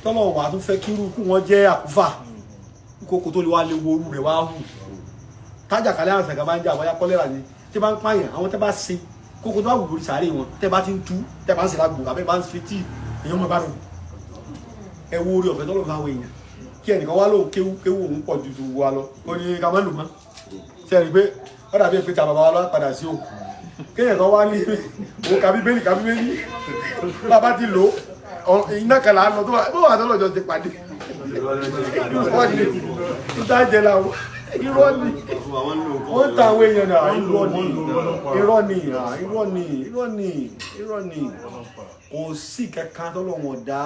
tọ́lọ̀ wà tún fẹ́ kírú kú wọn jẹ́ àkúfà kókó tó lè wá lè wo orú rẹ̀ wá hù tájà kálẹ̀ àrùn sàgá bá ń jà wáyá kọ́lẹ́rà ni tí bá ń pààyàn àwọn tẹ́ bá sin kókó tó bá wù lórí sàárè wọn tẹ́ bá ti ń tú tẹ́ bá ń sèlá gbò àbẹ́ bá ń fi tíì èèyàn mọ́ bá rùn ẹ wo orí ọ̀fẹ́ tọ́lọ̀ fáwọn èèyàn kí ẹnìkan wá lóun kéwú òun pọ̀ ju wa lọ ó ní ká má lù mọ́ ṣe é rí pé ó dàbí pé ta bàbá wa lọ padà sí o kéèyàn kan wá ní òun kàbíbélì bàbá ti lò iná kan là á lọ tó wà tó lọ́jọ́ ti pàdé irọ́ ni tó dájẹ́ làwọn irọ́ ni wọ́n ta àwọn èèyàn náà irọ́ ni kò sí kankan tó lọ́wọ́ dá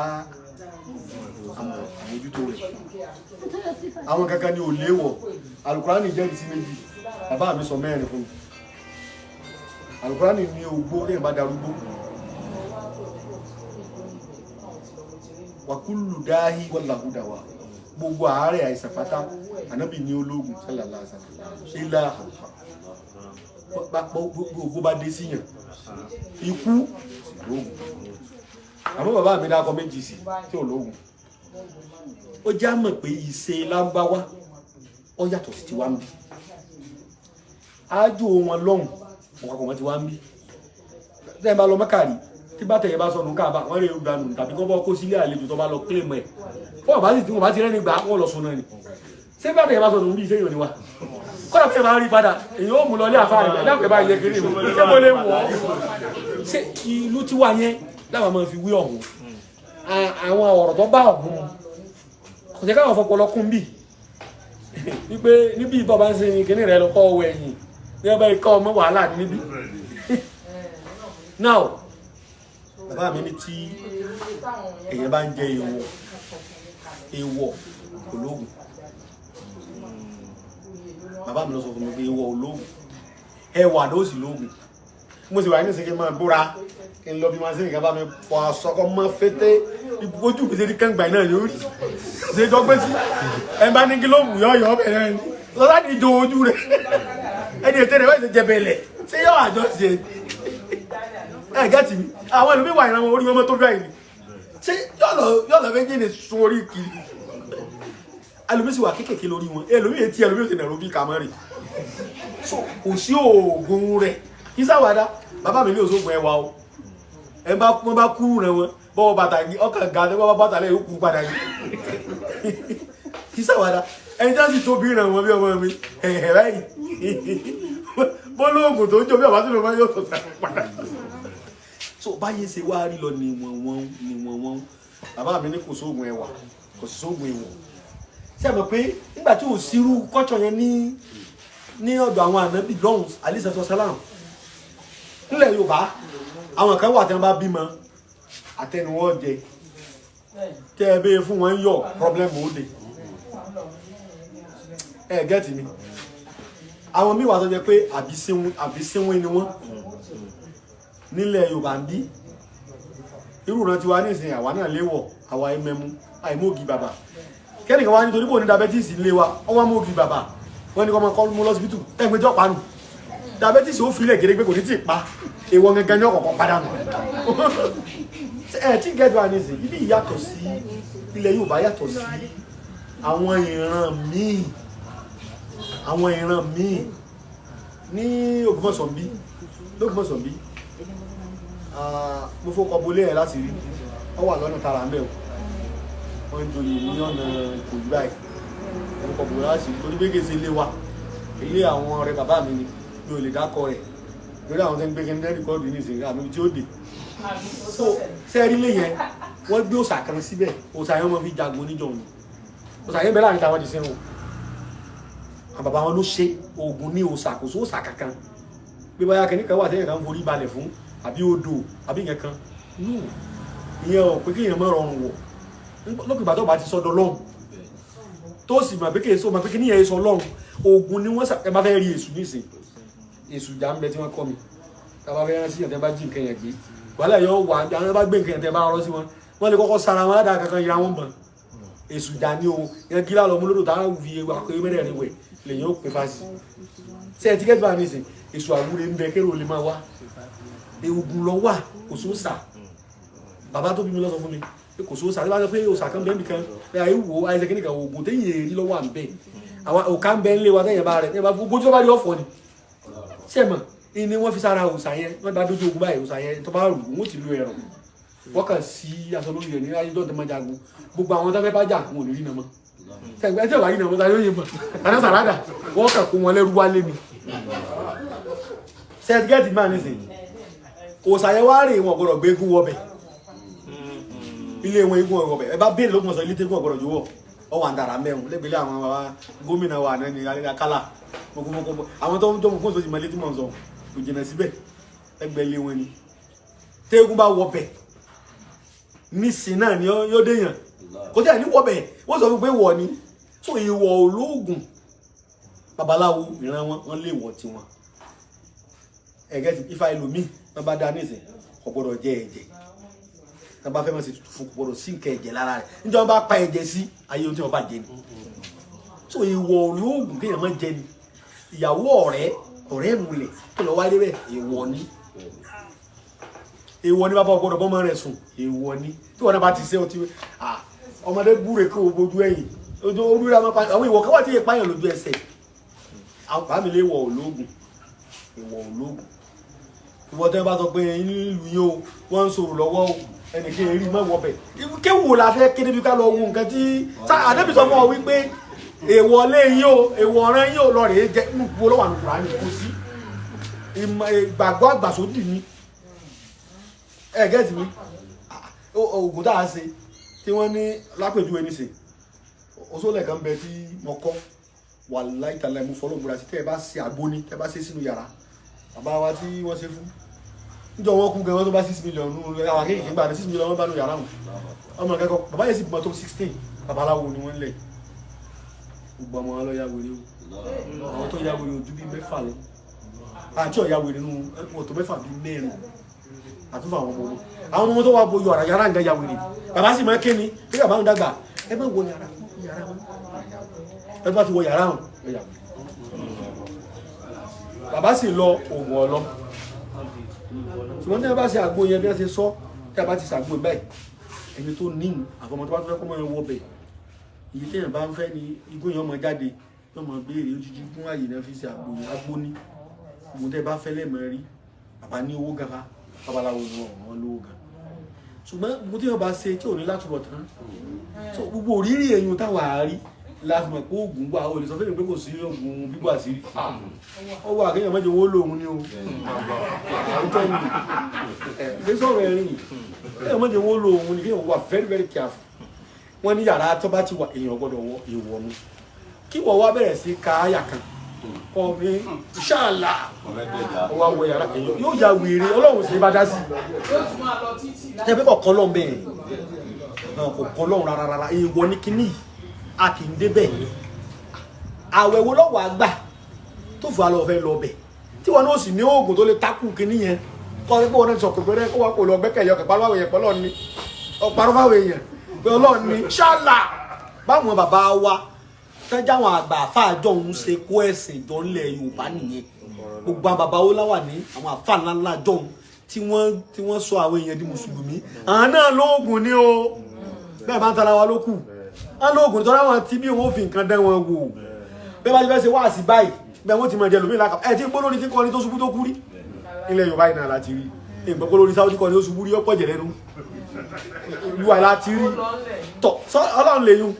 àmójútó rẹ̀ àwọn kankan ni ò léwọ̀ Al-Qur'ani jẹ́rìí sí méjì bàbá mi sọ mẹ́rin fún mi Al-Qur'ani ní ogbó lẹ́yìn bá darúgbó wàkúlù dáhí wallahu dawa gbogbo àárẹ̀ àìsàn pátá ànábì ní ológun sallallahu alaihi wasallam ilá gbogbo bá dé síyàn ikú lóògùn àmọ́ bàbá mi dákọ méjì sí tí ò lóògùn ó já mọ̀ pé ìṣe Lárúbáwá ó yàtọ̀ sí ti wá ń bí ájò wọn lọ́hùn ọ̀pọ̀ wọn ti wá ń bí tẹ́ bá lọ Mẹ́kà tí bá tẹ̀yẹ bá sọnù káàbà wọ́n rí ìgbànú tàbí kọ́ bọ́ kó sílé àlejò tó bá lọ kílè mọ́ ẹ̀ fún ọ̀bá sì tí wọ́n bá ti rẹ́ni gbà wọ́n lọ sùn náà ni ṣé bá tẹ̀yẹ bá sọnù bí iṣẹ́ yòó ni wá kọ́dà pé máa rí padà èyí ó mú lọ ní àfáà rẹ̀ lápẹ̀ bá yẹ kiri ṣé mo lè wọ̀ ṣé ìlú tí wà yẹn láwọn máa fi wí ọ̀hún àwọn ọ̀rọ̀ tó bá ọ̀hún kò jẹ́ káwọn fọpọlọ kún bì wípé níbi ìbọn bá ń ṣe kíní rẹ lọ́kọ́ ọwọ́ ẹ̀yìn ní ọba ikọ́ ọmọ wàhálà níbí now bàbá mi ní tí èyàn bá ń jẹ èèwọ̀ ológun bàbá mi lọ sọ fún mi pé èèwọ̀ ológun ẹwà ló sì lógun mo sì wà ní ìsìnkí máa búra kí n lọ bí máa sí nǹkan bá mi fọ aṣọ kọ mọ fété ojú mi ṣe ní kẹ́ǹgbà náà yóò rí ṣe dọ́gbé sí ẹ bá ní kí ló wù yọ ọbẹ̀ náà ni lọ́sà ní ìjọ ojú rẹ̀ ẹni ètè rẹ̀ wọ́n ti jẹ bẹ̀lẹ̀ ṣé yọ àjọ ṣe ẹ gẹ́tì mi àwọn ẹlòmí wà ìrànwọ́ orí wọn tó bẹ́ẹ̀ ni ṣé yọ́lọ̀ méjì ní sun orí kiri ẹlòmí sì wà kékèké lórí wọn ẹlòmí etí ẹlòmí ò ti nà lóbi kàmọ́rì so kò sí oògùn rẹ̀ kí sáwádá bàbá mi ní òṣogùn ẹwà o ẹ bá wọ́n bá kúrú rẹ̀ wọn bọ́wọ́ bàtà ọkàn ga ní wọ́n bá bàtà lẹ́yìn òkú padà ní kí sáwádá ẹni tá sì tóbi rẹ̀ wọn bí ọmọ mi ẹ̀hẹ̀ báyìí bọ́lóògùn tó ń jọ bí àbátí ló máa yọ̀ tó sàrẹ̀ padà so báyé ṣe wá rí lọ ni wọ́n bàbá mi ní kò sóògùn ẹwà kò sí sóògùn ẹwọ̀ ṣé àmọ́ pé nígbà tí ò sírú kọ́tsọ̀ yẹn ní ọ̀dọ̀ àwọn ànábì lọ́hùn alẹ́sàtọ̀ sálàm nílẹ̀ Yorùbá àwọn kan wà tí wọ́n bá bímọ àtẹnuwọ́ jẹ tẹ́ ẹ bẹ́ẹ̀ fún wọn yọ pọ́blẹ́mù ó dé ẹ gẹ́tì mi àwọn míì wà tó jẹ pé àbísínwín ni wọ́n nílẹ̀ Yorùbá ń bí irú ìran tiwa nísìnyí àwa náà léwọ̀ àwa ẹmẹmú àìmóògì bàbà kẹ́nìkan wá nítorí kò ní diabetes ilé wa ọwọ́ móògì bàbà wọ́n ní kọ́ máa kọ́ mú lọ́sibítù ẹgbẹ́jọ́ panu diabetes ó filẹ̀ gẹ́gẹ́ pé kò ní tí ì pa èèwọ̀ gẹ́gẹ́ ní ọ̀kọ̀ọ̀kan padà nù ẹ̀ tí gẹ́gẹ́ wà nísìnyí ibi ìyàtọ̀ sí ilẹ̀ Yorùbá yàtọ̀ sí àwọn ìran míì ní Ògbómọ̀ṣọ́ bí mo fọ́kọ̀ bolé ẹ̀ láti rí ọ wà lọ́nà tààrà ń bẹ̀ wọ́n ń doyè ní ọ̀nà ìkòjú báyìí mo fọ́kọ̀ bolé láti rí torí gbégé sí ilé wa ilé àwọn ọ̀rẹ́ bàbá mi ni mi ò lè dákọ rẹ̀ lórí àwọn tó ń gbé kí n dẹ́ rìkọ́ọ̀dù ní ìsìn àmì tí ó dé so sẹ́ẹ̀rí lé yẹn wọ́n gbé òòṣà kan síbẹ̀ òòṣà yẹn wọ́n fi jagun níjọ ni òòṣà yẹn bẹ́ẹ̀ láàrin táwọn ti sẹ́wọ̀n àwọn bàbá wọn ló ṣe oògùn ní òòṣà kò sí òòṣà kankan bí báyà kẹ́nìkan wà tẹ́yìn kan forí balẹ̀ fún àbí odò àbí nǹkan kan nù ìyẹn ò pé kéèyàn má rọrùn wọ̀ lókè ìgbà tó bá ti sọ́dọ̀ lọ́hùn tó sì mọ̀ pé kéèyàn sọ mọ̀ pé kéèyàn sọ lọ́hùn oògùn ni wọ́n ẹ bá fẹ́ rí èṣù nísìn èṣù jà ń bẹ tí wọ́n kọ́ mi tá a bá fẹ́ rán sí ìyàtẹ́ bá jí nǹkan yẹn gbé wàhálà yóò wà àwọn bá gbé nǹkan yẹn tẹ́ bá rọ́ sí wọn wọ́n lè kọ́kọ́ sara wọn ládàá kankan yira wọn bọ̀ èṣù jà ní o yẹn gíla lọ mú lódò táwọn fi àpérè mẹ́rẹ̀ẹ̀rin wẹ̀ lèyìn ó pè fásì ṣe ẹ tíkẹ́tì bá mi sìn èṣù àwúre ń bẹ kéré ò lè máa wá ewu lọ wà kò sún sà bàbá tó bí mi lọ sọ fún mi kò so sa bá sọ pé òòṣà kan be nìkan ai wo ai se kini kan ogun te yin ri lọ́wọ́ àǹbẹ àwa o kan be nle wa te yan ba re te ba bojo ba ri ofo ni se mo ni wọ́n fi sára òòṣà yẹn wọ́n bá dojú ogun báyìí òòṣà yẹn tó bá rù wọ́n ti lu ẹran wọ́n kàn sí aṣọ lórí rẹ̀ ní ayé tó ma jagun gbogbo àwọn tó fẹ́ bá jà wọn ò ní rí na mọ́ se gbe te wa rí na mọ́ ta yo yin mo ana sarada wọ́n kàn kó wọn lẹ́rú wálé ni se get man nisin òòṣà yẹn wá rìn wọn gbọ́dọ̀ gbé egun wọ bẹ̀ ilé wọn egun wọ bẹ̀ ẹ bá béèrè lókun sọ ilé tegun gbọ́dọ̀ jọ̀wọ́ ọ wà ndara mehun lebele àwọn baba gómìnà wa na ni akala gbogbo àwọn tó mú so ti male tí mo sọ kò jìnà síbẹ̀ ẹgbẹ́ ilé wọn ni tegun bá wọ bẹ̀ nísìn náà ni yóò déyàn kò tẹ́ ní wọ bẹ̀ wọ́n sọ pé wọ ni so ìwọ ológun babaláwo ìran wọn lè wọ tiwọn ẹgẹ́ ti ifá ẹlòmíì wọ́n bá dá nísìn kò gbọ́dọ̀ jẹ ẹ̀jẹ̀ tán bá fẹ́ mọ́ sí fún kò gbọ́dọ̀ sí nǹkan ẹ̀jẹ̀ lára rẹ̀ níjọ́ wọ́n bá pa ẹ̀jẹ̀ sí ayé ohun tí wọ́n bá jẹ ni so ìwọ olóògùn kéèyàn máa jẹ ni ìyàwó ọ̀rẹ́ múlẹ̀ tó lọ wáyé bẹ́ẹ̀ èèwọ̀ ni bàbá ọgbọ́dọ̀ bọ́mọ rẹ̀ sùn èèwọ̀ ni tí wọ́n bá ti ṣe ọtí ọmọdé búre kó o bójú ẹ̀yìn ojú ra máa pa àwọn ìwọ̀ káwá tí yẹ páyàn lójú ẹsẹ̀ àwọn fàmì lè wọ olóògùn ìwọ tẹ́ bá sọ pé nílùú yìí o wọ́n ń sọ̀rọ̀ lọ́wọ́ o ẹnìkan rí mọ́ wọ́bẹ̀ kéwù la fẹ́ kéde bí ká lọ wo nǹkan tí àdébì sọ fún ọ wípé èèwọ̀ lé yín o èèwọ̀ ọ̀ràn yín o lọ rèé jẹ́ nípò lọ́wọ́ àná Kùránì kò sí ìgbàgbọ́ àgbàsódì ni gẹ́ẹ̀tì mi oògùn tá a ṣe tí wọ́n ní lápèjúwe níṣe oṣoolẹ̀ kan bẹ tí mo kọ́ wàláhì tàláhì mo fọlọ́ gbọ́dọ̀ sí tẹ́ ẹ bá ṣe àgbo ni tẹ́ ẹ bá ṣe sínú yàrá bàbá wa tí wọ́n ṣe fún níjọ wọn kú gan wọn tó bá 6 million àwọn akéèké gbà ní 6 million wọn bá nù yàrá wọn ọmọ akẹ́kọ̀ọ́ bàbá yẹn sì bímọ tó 16 babaláwo ni wọ́n lẹ̀ gbogbo ọmọ wọn lọ ya wèrè o àwọn tó ya wèrè ojú bíi 6 lọ àti ọ̀ya wèrè nù ẹ̀kọ́ tó 6 bíi 4 àtúfà àwọn ọmọ tó wà bo yàrá yàrá nǹkan ya wèrè bàbá sì máa kéni kí bàbá ń dàgbà ẹ má wọ yàrá wọn ẹ bá ti wọ yàrá wọn bàbá sì lọ òògùn ọlọ ṣùgbọ́n tí wọ́n bá ṣe àgbo yẹn bí wọ́n ṣe sọ tí a bá ti ṣàgbo báyìí ẹni tó níhùn àfọmọ́ tó bá tó fẹ́ kọ́ mọ́ ẹ wọ bẹ̀ èyí téèyàn bá ń fẹ́ ni igbó yẹn ọmọ jáde yóò mọ béèrè ojújú fún àyè náà fi ṣe àgbo yẹn àgbo ní gbogbo tẹ́ bá fẹ́ lẹ́ẹ̀mọ́ rí bàbá ní owó gan fa babaláwo ni wọ́n lówó gan ṣùgbọ́n gbogbo tí wọ́n bá ṣe tí ò ní látúbọ̀ tán so gbogbo òrírí èyàn táwọn àárí láti mọ̀ pé oògùn wà ó lè sọ fẹ́lẹ̀ pé kò sí oògùn bíbọ̀ àṣírí ó wà kéèyàn mọ́jọ owó lòun ní o àwùjọ ní ẹ̀ sọ̀rọ̀ ẹ̀rìn kéèyàn mọ́jọ owó lòun ní kéèyàn wà very very careful wọ́n ní yàrá tó bá ti wà èèyàn gbọ́dọ̀ wọ èèwọ̀ mu kí wọ́n wá bẹ̀rẹ̀ sí káyà kan kọ́ mi ṣáàlà ó wá wọ yàrá èèyàn yóò ya wèrè ọlọ́run sì bá dá sí ẹ pé kọ̀ kọ́ lọ́n bẹ́ẹ̀ kò kọ́ lọ́run rárá èèwọ̀ ní kíní a kì í débẹ̀ àwẹ̀ wo lọ́wọ́ àgbà tó fà lọ fẹ́ lọ bẹ̀ tí wọn náà sì ní oògùn tó lè takú kíní yẹn kọ́ pé wọn náà sọ pé kó wá kó lọ gbẹ́kẹ̀lé ọkẹ̀ pàrọ̀ èèyàn pẹ̀lú ọ̀ni ọ̀pàrọ̀ fáwọn èèyàn pé ọlọ́run ní ṣáàlà báwọn bàbá wa tẹ́jà àwọn àgbà àfáàjọ ń ṣe kó ẹ̀sìn jọ ńlẹ̀ Yorùbá nìyẹn gbogbo àwọn bàbá wo láwà ní àwọn àfáà ńláńlá jọ tí wọ́n sọ àwọn èèyàn di mùsùlùmí àwọn náà lóògùn ní o bẹ́ẹ̀ bá ń tara wa ló kù wọn lóògùn tó ráwọn tí bí wọn fi nǹkan dán wọn wò bẹ́ẹ̀ bá ti fẹ́ ṣe wá sí báyìí bẹ́ẹ̀ wọ́n ti mọ̀ ẹ̀jẹ̀ lómi lákàá ẹ̀ tí gbólórí tí kọrin tó ṣubú tó kú rí ilẹ̀ Yorùbá yìí náà láti rí ìgbà gbólórí Sáúdí kọrin tó ṣubú rí ọ̀pọ̀ jẹ̀ lẹ́nu ìlú àìlá ti rí tọ̀ Ọlọ́run lè yún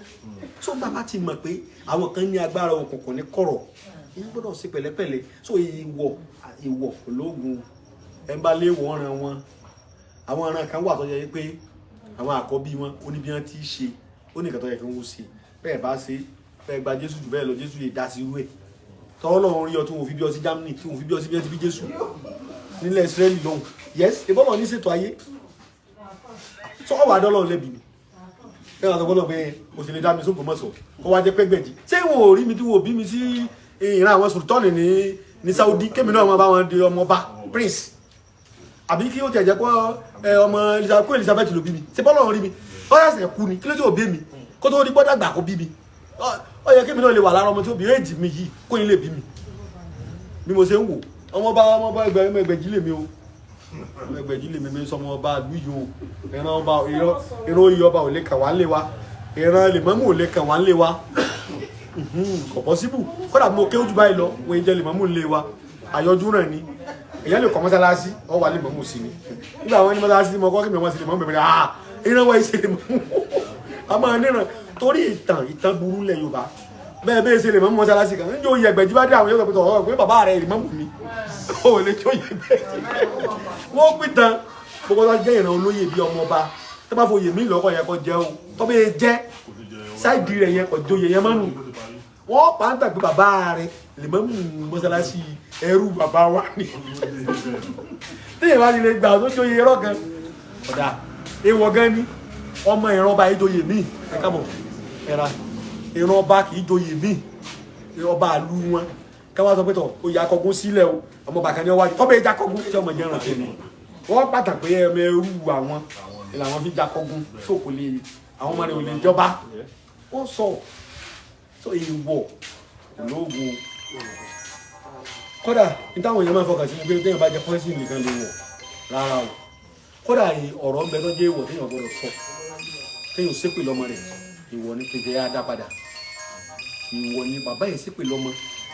so bàbá ti mọ̀ pé àwọn kan ní agbára òkùnkùn ní kọ̀rọ̀ ìyẹn gbọ́dọ̀ ṣe pẹ̀lẹ́pẹ̀lẹ́ so ìwọ̀ ológun ẹ̀ ń bá lé wọ́n ran wọn àwọn ọ̀ràn kan wà tó yẹ pé àwọn àkọ́bí wọn ó ní bí wọ́n ti ṣe ó ní ìkàtọ̀ yẹ kí wọ́n ṣe bẹ́ẹ̀ bá ṣe bẹ́ẹ̀ gba Jésù jù bẹ́ẹ̀ lọ Jésù lè dá sí irú ẹ̀ tọ́wọ́ náà rí ọ tí wọ́n fi bí ọ sí Germany tí wọ́n fi bí ọ sí bí ẹ ti bí Jésù nílẹ̀ Israeli lọ́hùn yes ìbọ́lọ̀ ní ṣètò ayé sọ wà dọ́lọ́ lẹ́bi mi ẹ wà sọ́kọ́ lọ pé o sì lè dá mi sóko mọ́sọ̀ kó wá jẹ́ pẹ́gbẹ̀jì ṣé wọn ò rí mi tí wọn ò bí mi sí ìran àwọn sultani ní Saudi kémi náà máa bá wọn di ọmọọba prince àbí kí ó tẹ̀ jẹ́ pé ọmọ Elizabeth ló bí mi ṣé bọ́lọ̀ rí mi ó yàsẹ̀ kú ni kí ló tí ò bí mi kó tó rí gbọ́dọ̀ gbà kó bí mi ó yẹ kémi náà lè wà lára ọmọ tí ó bí èjì mi yìí kó ní lè bí mi bí mo ṣe ń wò ọmọọba Ẹgbẹ̀jì lèmi o Egbeji lè mímí sọmọ ọba àdúyò ìran ọba ìran oyè ọba ò lè kàn wá lé wa ìran lè mọ́mú ò lè kàn wá lé wa kò pọ́síbù kódà mo kéwú jù báyìí lọ wọ́n jẹ́ lè mọ́mú lé wa àyọjú náà ni èyàn lè kọ́ mọ́sálásí ọ wà lè mọ́mú sí ni nígbà wọn ní mọ́sálásí mọ́ kọ́ kí mọ́ sí lè mọ́mú bẹ̀rẹ̀ ìran wa ìṣe lè mọ́mú a máa níran torí ìtàn burú lẹ̀ Yorùbá bẹ́ẹ̀ bẹ́ẹ̀ ṣe lè mọ́mú mọ́sálásí kan níjó oyè Egbeji bá dé àwọn yóò sọ pé bàbá rẹ̀ lè mọ́mú mi ó lè tó yẹ bẹ́ẹ̀ wọ́n pín tán gbogbo tó jẹ́ ìran olóyè bíi ọmọ ọba tó bá foyè mí lọ́kọ̀ yẹn kọ́ jẹ́ o tó bẹ́ẹ̀ jẹ́ sáìdì rẹ̀ yẹn kọ́ joyè yẹn mọ́nù wọ́n pa ń tàgbé bàbá rẹ̀ lè mọ́mú mọ́sálásí ẹrú bàbá wa ni téèyàn bá ti lè gbà tó joyè ẹrọ gan ọ̀dà èèwọ̀ gan ni ọmọ ìran ọba yìí joyè mí ẹ káàbọ̀ ẹ̀ra ìran ọba kì í joyè mí ọba àlú wọn káwá sọ pé tọ̀ ó yà akọgun sílẹ̀ o ọmọ bàkà ní ọwájú tọ́ bẹ́ẹ̀ já kọgun tí ọmọ jẹ́ rántí ni wọ́n pàtàkì pé ẹmọ ẹrú àwọn ìlànà fi já kọgun tó kò lè àwọn ọmọ rẹ̀ ò lè jọba wọ́n sọ tó ìwọ̀ ológun kódà ní táwọn èèyàn máa fọkàn sí pé téèyàn bá jẹ pọ́ńsì nìkan lè wọ̀ rárá o kódà ọ̀rọ̀ ń bẹ tó jẹ́ ìwọ̀ téèyàn gbọ́dọ̀ sọ téèyàn ṣépè lọ́mọ rẹ̀ ìwọ̀ ní kéde á dá padà ìwọ̀ ní bàbá yẹn ṣépè lọ́mọ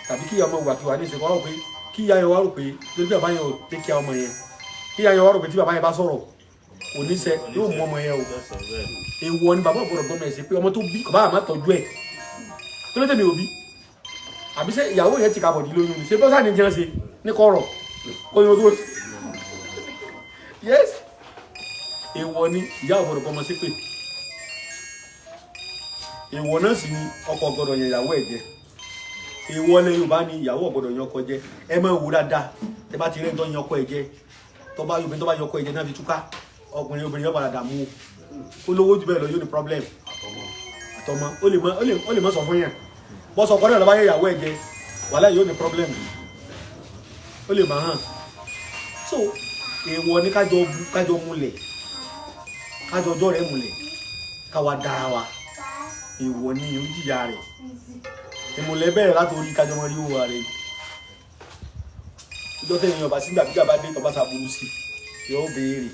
tàbí kí ọmọ wà kí wà ní ìsìnkú wà rò pé kí ìyá yẹn wà rò pé lórí bàbá yẹn ò tẹ́ kí ọmọ yẹn kí ìyá yẹn wà rò pé tí bàbá yẹn bá sọ̀rọ̀ kò ní sẹ yóò mú ọmọ yẹn o èèwọ̀ ni bàbá ògbọ́dọ̀ gbọ́mọ ẹ̀ sí pé ọmọ tó bí bàbá àmà tọ́jú ẹ̀ tó ló tẹ̀mí òbí àbí sẹ́ ìyàwó yẹn ti kàbọ̀dì lóyún ni ṣé bọ́sà ní jẹun ṣe ní kọ̀rọ̀ oyún tó yes èèwọ̀ ni ìyá ògbọ́dọ̀ gbọ́mọ sí pé èèwọ̀ náà sì ni ọkọ gbọ́dọ̀ yẹn ìyàwó ẹ̀ jẹ èèwọ̀ lẹ Yorùbá ni ìyàwó ọ̀gbọ́dọ̀ yan ọkọ jẹ ẹ máa wò dáadáa ẹ bá ti rẹ́ tó yan ọkọ ẹ jẹ tó bá yan ọkọ ẹ jẹ náà fi túká ọkùnrin obìnrin yóò padà dààmú ó lówó jù bẹ́ẹ̀ lọ yóò ní problem àtọmọ ó lè mọ sọ fún yẹn bọ́ sọ ọkọ náà lọ́ba yẹ ìyàwó ẹ jẹ wàhálà yóò ní problem ó lè máa hàn so èèwọ̀ ni kájọ múlẹ̀ kájọ ọjọ́ rẹ̀ múlẹ̀ káwa dára wa èèwọ̀ ni ó jìyà rẹ̀ ìmùlẹ̀ bẹ̀rẹ̀ láti orí kájọ mọ́ rí owó rẹ̀ ìjọ tẹ́yìn ọba sígbà bí gàbá dé ọba sàbúrú sí yóò béèrè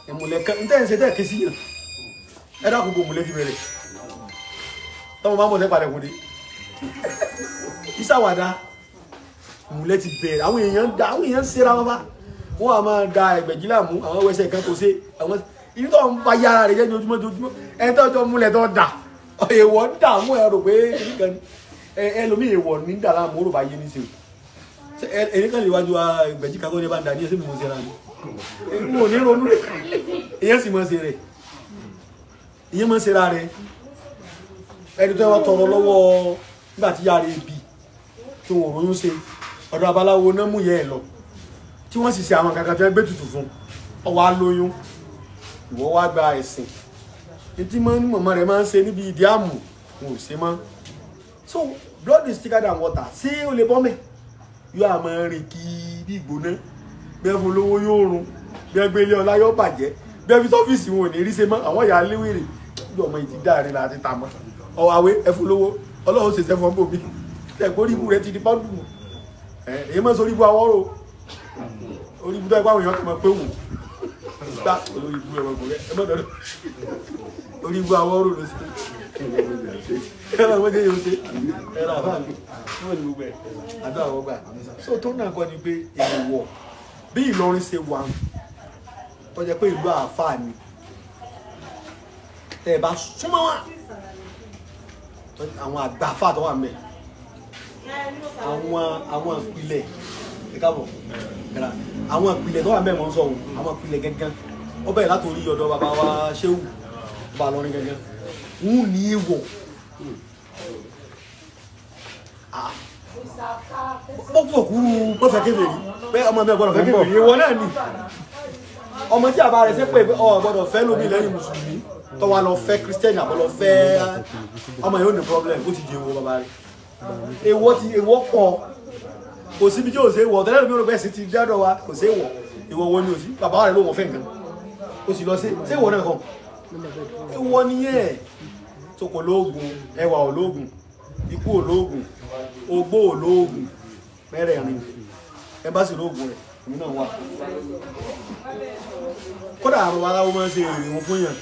ìmùlẹ̀ kan ní tẹ́yìn ṣe tẹ́ẹ̀ ké sí yàn ẹ̀dá gbogbo ìmùlẹ̀ ti bẹ̀rẹ̀ tọ́mọ máa mọ̀ tẹ́ padà kúndé ìsàwàdà ìmùlẹ̀ ti bẹ̀rẹ̀ àwọn èèyàn ṣera wọn bá wọn a máa da Egbeji láàmú àwọn wẹsẹ̀ kan kò ṣe àwọn ìlú tó ń ba yára rẹ̀ jẹ́ ojúmọ́ ẹni tó jọ múlẹ̀ tó dà èèwọ̀ ń dààmú ẹ rò pé ẹlòmíì èèwọ̀ ní dà láàmú ó rò bá yé ní ṣe ẹni kan lè wájú Egbeji kakọ́ ní bá ń da ní ẹsẹ̀ mímú ṣe ra ni mo ní ronú rẹ̀ ìyẹn sì mọ̀ ṣe rẹ̀ ìyẹn mọ̀ ṣe ra rẹ̀ ẹni tó wọ́n tọrọ lọ́wọ́ nígbà tí yára ebi tí wọ́n ronú ṣe ọ̀dọ̀ abaláwo náà mú yẹ ẹ lọ tí wọ́n sì ṣe àwọn kankan tí wọ́n gbé tutù fún ọ wá lóyún ìwọ wá gba ẹ̀sìn tí mọ̀mọ́ rẹ̀ máa ń ṣe níbi ìdí àmù wọn ò ṣe mọ́ so blood is thicker than water ṣé o lè bọ́ mẹ́ yóò àmọ́ rìn kí bí ìgbóná bí ẹ fún lówó yóò run bí ẹ gbé ilé ọlá yóò bàjẹ́ bí ẹ fi tọ́fíìsì wọn ò ní rí ṣe mọ́ àwọn ìyá léwèrè bí ọmọ ìdí dáre láti ta mọ́ ọ̀wáwé ẹ fún lówó ọlọ́run ṣèṣẹ́ fún ọmọ mi ẹ̀kọ́ orí ibú rẹ ti di pọ́ńdù èyí mọ́ sórí ibú awọ́rò orí ibú tó ẹgbẹ́ àwọn èèyàn tó mọ̀ pé wù gbá olórí ibú ẹ̀wọ̀n kò rẹ̀ ẹ mọ́ dọ́dọ̀ orí ibú awọ́rò ló sí ẹ̀rọ àwọn ọmọdé yóò ṣe ẹ̀rọ àbáàmì wọ́n ní gbogbo ẹ̀ àdó àwọn ọgbà so tó náà kọ́ ni pé èèwọ̀ bí Ìlọrin ṣe wà tó jẹ́ pé ìlú àáfàá ni tẹ́ ẹ bá súnmọ́ wá àwọn àgbà àáfàá tó wà mẹ́ àwọn ìpìlẹ̀ ìkábọ̀ àwọn ìpìlẹ̀ tó wà mẹ́ mọ́ ń sọ ohun àwọn ìpìlẹ̀ gẹ́gẹ́ ó bẹ̀rẹ̀ láti orí ọ̀dọ̀ bàbá wa Ṣéhù bá lọrin gẹ́gẹ́ wọ́n ní èèwọ̀ pọ́pọ̀ kúrú pọ́fẹ́ kébèrè pé ọmọ mi ọgbọ́dọ̀ fẹ́ kébèrè èèwọ̀ náà ni ọmọ tí àbá rẹ̀ sẹ́ pé ọgbọ́dọ̀ fẹ́ lómi lẹ́yìn mùsùlùmí tó wà lọ fẹ́ kírísítẹ́nì àbọ̀ lọ fẹ́ ọmọ yóò ní problem ó ti di èèwọ̀ bàbá rẹ̀ èèwọ̀ pọ̀ kò síbi tí ò sí èèwọ̀ tẹ́lẹ̀ lómi olùgbẹ́ sí ti dádọ̀ wa kò sí èèwọ̀ èèwọ̀ wọn ni ò sí bàbá rẹ̀ ló wọ̀ fẹ́ nǹkan ó sì lọ sí èèwọ̀ náà kan èèwọ̀ nìyẹn tó kò lóògùn ẹwà olóògùn ikú olóògùn ogbó olóògùn mẹ́rẹ̀ẹ̀rin ẹ bá sì lóògùn rẹ̀ èmi náà wà kódà àwọn aláwọ̀ máa ń ṣe ìrìn fún yàn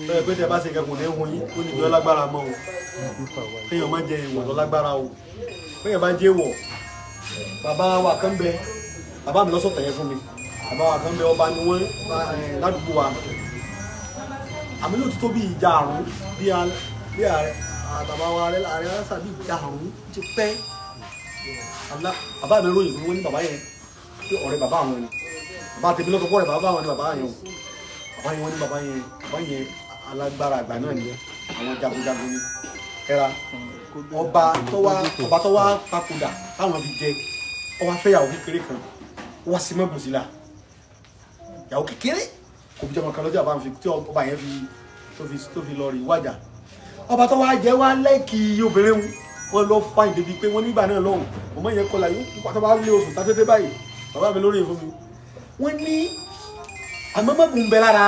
bẹ́ẹ̀ pé tẹ́ bá ṣe kẹ́kọ̀ọ́ ní ẹ̀hún yín ó ní ìjọ lágbára mọ́ o kéèyàn má jẹ ìwọ̀ tó lágbára o kéèyàn bá jẹ́ ìwọ̀ bàbá wa kan bẹ bàbá mi lọ́sọ̀tẹ̀ yẹn fún mi bàbá wa kan bẹ ọba ni wọ́n ládùúgbò wa àmì ló ti tó bí ìjà àrùn bí bàbá wa rẹ láàrin aláṣà bí ìjà àrùn ti pẹ́ bàbá mi ròyìn fún wọn ní bàbá yẹn pé ọ̀rẹ́ bàbá àwọn ni bàbá tèmi lọ́sọ̀ pọ̀ rẹ̀ bàbá àwọn ni bàbá yẹn o bàbá yẹn wọ́n ní bàbá yẹn alágbára àgbà náà ni àwọn jagunjagun ni ẹra ọba tó wá papòdà táwọn fi jẹ ọba fẹ́ yàwó kékeré kan wá sí mọ́bù sílá yàwó kékeré kò bí jọmọ kan lọ́jọ́ àbá fi tí ọba yẹn tó fi lọ rí wájà ọba tó wá jẹ wá lẹ́kì obìnrin wọn lọ fáìn débi pé wọ́n nígbà náà lọ́hùn ọmọ yẹn kọlà yóò tó bá lé oṣù tàtẹ́tẹ́ báyìí bàbá mi lórí ìfún mi wọ́n ní àmọ́ mọ́bù ń bẹ lára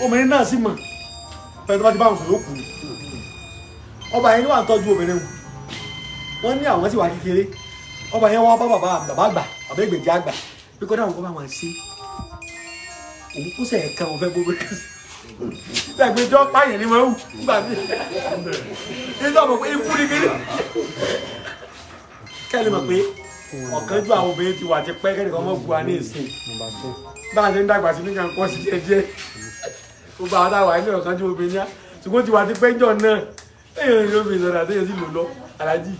obìnrin náà sì mọ̀ pẹ̀lú bá ti bá wọn sọ̀rọ̀ kù ọba yẹn wà ń tọ́jú obìnrin wọn ní àwọn tí wà kékeré ọba yẹn wá bá bàbá àgbà bàbá Egbeji àgbà bí kọ́dá àwọn kọ́ bá wọn ṣe òun kó sẹ̀ ẹ̀ka wọn fẹ́ gbogbo ìgbẹ́jọ́ páyẹ̀ ní máa ń gbà mí nígbà mọ̀ pé ikú ní kéde kẹ́lẹ́ mọ̀ pé ọ̀kanjú àwọn obìnrin ti wà ti pẹ́ kẹ́lẹ́ kan mọ̀ bu wa ní ìsìn bá a ṣe ń dàgbà sí nígbà nǹkan sí díẹ̀ gbogbo àwọn táwa ilé ọ̀kanjú obìnrin yá ṣùgbọ́n ti wà ti pẹ́ jọ náà èèyàn yóò fi ìsọ̀rọ̀ àtẹ́yẹ sí lò lọ Alhaji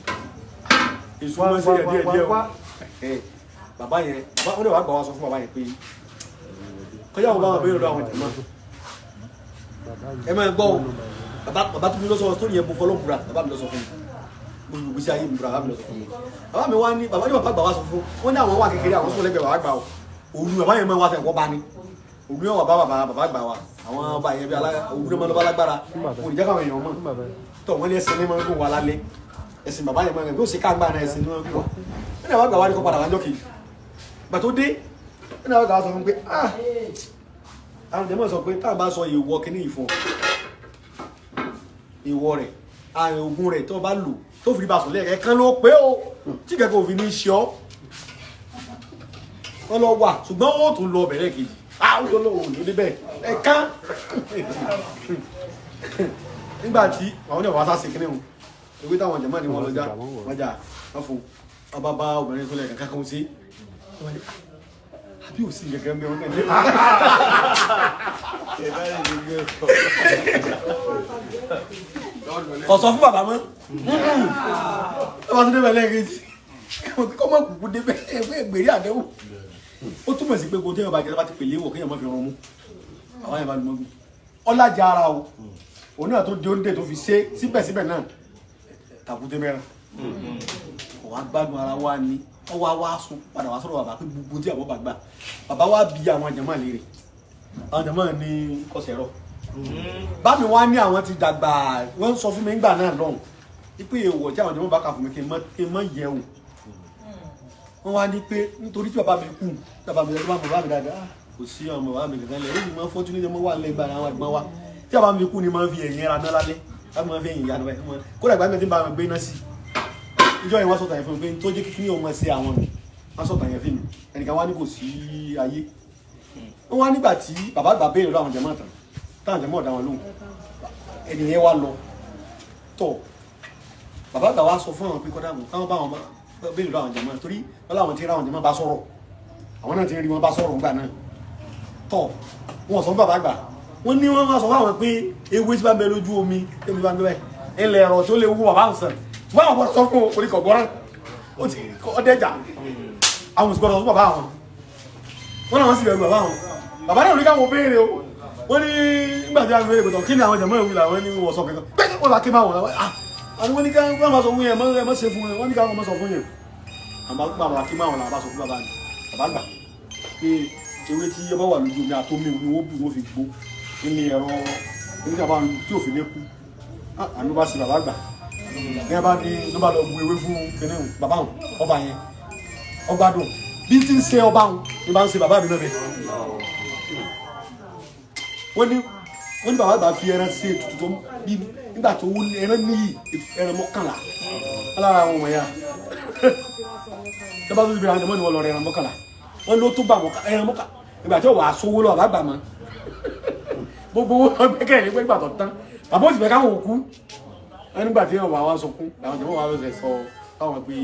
èso ọmọ sí ẹ̀díẹ̀ díẹ̀ o bàbá yẹn wọ́n lè wá gbà wá sọ fún bàbá yẹn pé kọjá wọn bá wọn bẹ́ẹ̀ lọ́dọ̀ àwọn jẹ̀mọ́ ẹ máa gbọ́ bàbá tó fi lọ́sọ̀ tó yẹn bó fọlọ́ bùrà bàbá mi lọ́sọ̀ fún mi mo gbèsè ayé mi bùrà bàbá mi lọ́sọ̀ fún mi bàbá mi wá ní bàbá gbà wá sọ fún wọn ní àwọn wà kékeré àwọn sọ lẹ́gbẹ̀ẹ́ bàbá gbà o òru bàbá yẹn máa wá fẹ́ kọ́ bá ní òru yẹn wà bá bàbá gbà wá àwọn ọba yẹn bí òru yẹn máa lọ́ba lágbára kò ní jẹ́ káwọn èèyàn mọ̀ tọ̀ wọ́n ní ẹsẹ̀ ní máa ń gùn wá lálẹ́ ẹ̀sìn bàbá yẹn máa ń gbé ó sì ká gbà náà ẹ̀sìn ní máa ń gùn wá ẹ̀nà àwọn àgbà wá ní kọ́ padà wájọ́ kejì gbà tó dé ẹ̀nà àwọn àgbà wá sọ fún pé àwọn jẹ́mọ̀ sọ pé tá a bá sọ ìwọ kíní ìfún ìwọ rẹ̀ àrùn ogun rẹ̀ tó bá lò tó fi bá sọ lẹ́ẹ̀kẹ́ kan ló pé o tí kẹ́kọ̀ọ́ òfin ní ṣe ọ́ wọ́n lọ wà ṣùgbọ́n ó tún lọ bẹ̀rẹ̀ kejì àwọn olówó ló débẹ̀ ẹ̀ka nígbà tí àwọn ọ̀nà wàásà sí kíní o ewé táwọn jẹ̀mọ́ ni wọ́n lọ já wọ́n jà wọ́n fún ọba bá obìnrin tó lẹ̀ kankan kan sí àbí ò sí gẹ́gẹ́ ń bẹ wọn kẹ́lẹ́ ọ̀sọ̀ fún bàbá mọ́ ọba tó débẹ̀ lẹ́ẹ̀kejì kọ́ mọ́ kùkù débẹ̀ ẹgbẹ́ ìgbèrè àdẹ́wò ó túmọ̀ sí pé kò téèyàn bá jẹ́ bá ti pèlè wọ̀ kéèyàn má fi rán mú àwọn yẹn bá lùmọ́ gùn ọlájà ara o òun náà tó di oúnjẹ tó fi ṣe síbẹ̀síbẹ̀ náà tàkúté mẹ́rin kò wá gbádùn ara wa ní ọwọ́ wa sùn padà wá sọ̀rọ̀ bàbá pé gbogbo tí àbọ̀ bàgbà bàbá wa bí àwọn jàmáà léèrè àwọn jàmáà ní kọsẹ̀rọ̀ bá mi wá ní àwọn ti dàgbà wọ́n sọ fún mi nígbà náà lọ́hùn wípé èèwọ̀ tí àwọn jàmáà bá kà fún mi kí n mọ́ yẹ̀ wò wọ́n wá ní pé nítorí tí bàbá mi kú bàbá mi lọ́dún bàbá mi dáadáa kò sí ọmọ bàbá mi kankan lẹ̀ èyí máa fọ́jú nílé mọ́ wà lẹ́gbàá àwọn àgbọ̀n wa tí bàbá mi kú ni máa fi ẹ̀yìn ẹran náà lálẹ́ bàbá mi fi ẹ̀yìn ìyá náà kó dàgbà mi ti bá mi gbé náà sí ìjọ yẹn wọ́n sọ̀tàn yẹn fún mi pé tó jẹ́ kí ní ọmọ sí àwọn mi wọ́n sọ̀tàn yẹn fún mi ẹnìkan wá ní kò sí ayé wọ́n wá nígbà tí bàbá àgbà béèrè lọ́wọ́ àwọn jẹ̀mọ́ tán táwọn jẹ̀mọ́ ọ̀dà wọn lóhùn ẹnìyẹn wá lọ tọ̀ bàbá àgbà wá sọ fún àwọn pé kọ́dà mọ̀ káwọn bá wọn béèrè lọ́wọ́ àwọn jẹ̀mọ́ torí wọ́n láwọn ti rí àwọn jẹ̀mọ́ bá sọ̀rọ̀ àwọn náà ti rí wọn bá sọ̀rọ̀ ńgbà náà tọ̀ wọn sọ fún bàbá àgbà wọ́n ní wọ́n wá sọ fún àwọn pé ewé tí bá ń bẹ lójú omi ewé bá ń bẹ ilẹ̀ ẹ̀rọ tó lè wú bàbá àǹsàn wọ́n àwọn sọ fún oríkọ̀ gbọ́rán ó ti ọdẹ́jà àwọn òsìkọ́ sọ fún bàbá àwọn wọ́n náà wọ́n sì bẹ̀rù bàbá àwọn bàbá náà rí káwọn béèrè o wọ́n ní nígbàtí àwọn béèrè pẹ̀tọ̀ kí ni àwọn jẹ̀mọ́ ìwé làwọn ní wọ́n sọ kankan pẹ́ẹ́kì wọ́n là kí máa wọ̀n láwọn àwọn wọ́n ní ká wọ́n máa sọ fún yẹn mọ́ ṣe fún yẹn wọ́n ní ká wọ́n máa sọ fún yẹn àmọ́ bàbá kí máa wọ̀n làwọn bá sọ fún bàbá ni bàbá gbà pé ewé tí ọba wà lójú omi àtómi ni wọ́n bù wọ́n fi gbó nínú ẹ̀rọ oníkàbá tí ò fi lé kú àánú bá sí bàbá gbà ní a bá ní ló bá lọ bu ewé fún kìnìún bàbá wọn ọba yẹn ọba dùn bí tí ń ṣe ọba wọn ní bá ń ṣe bàbá mi náà bẹ wọ́n ní bàbá àgbà fi ẹran ṣe ètùtù tó bí nígbà tó wú ẹran níyì ẹran mọ́kànlá alára àwọn ọmọ ya tó bá tó ti bẹ̀rẹ̀ àwọn ọmọ ni wọ́n lọ rẹ ẹran mọ́kànlá wọ́n ló tó bà mọ́ ẹran mọ́ká ìgbà tí ó wà á sówó lọ bàbá mọ́ gbogbo wọn gbẹ́kẹ̀lé pé ìgbà tó tán bàbá ó sì fẹ́ káwọn òkú nígbà tí wọ́n wà wá sunkún làwọn jẹ́ wọ́n wá lọ́sẹ̀ sọ káwọn pé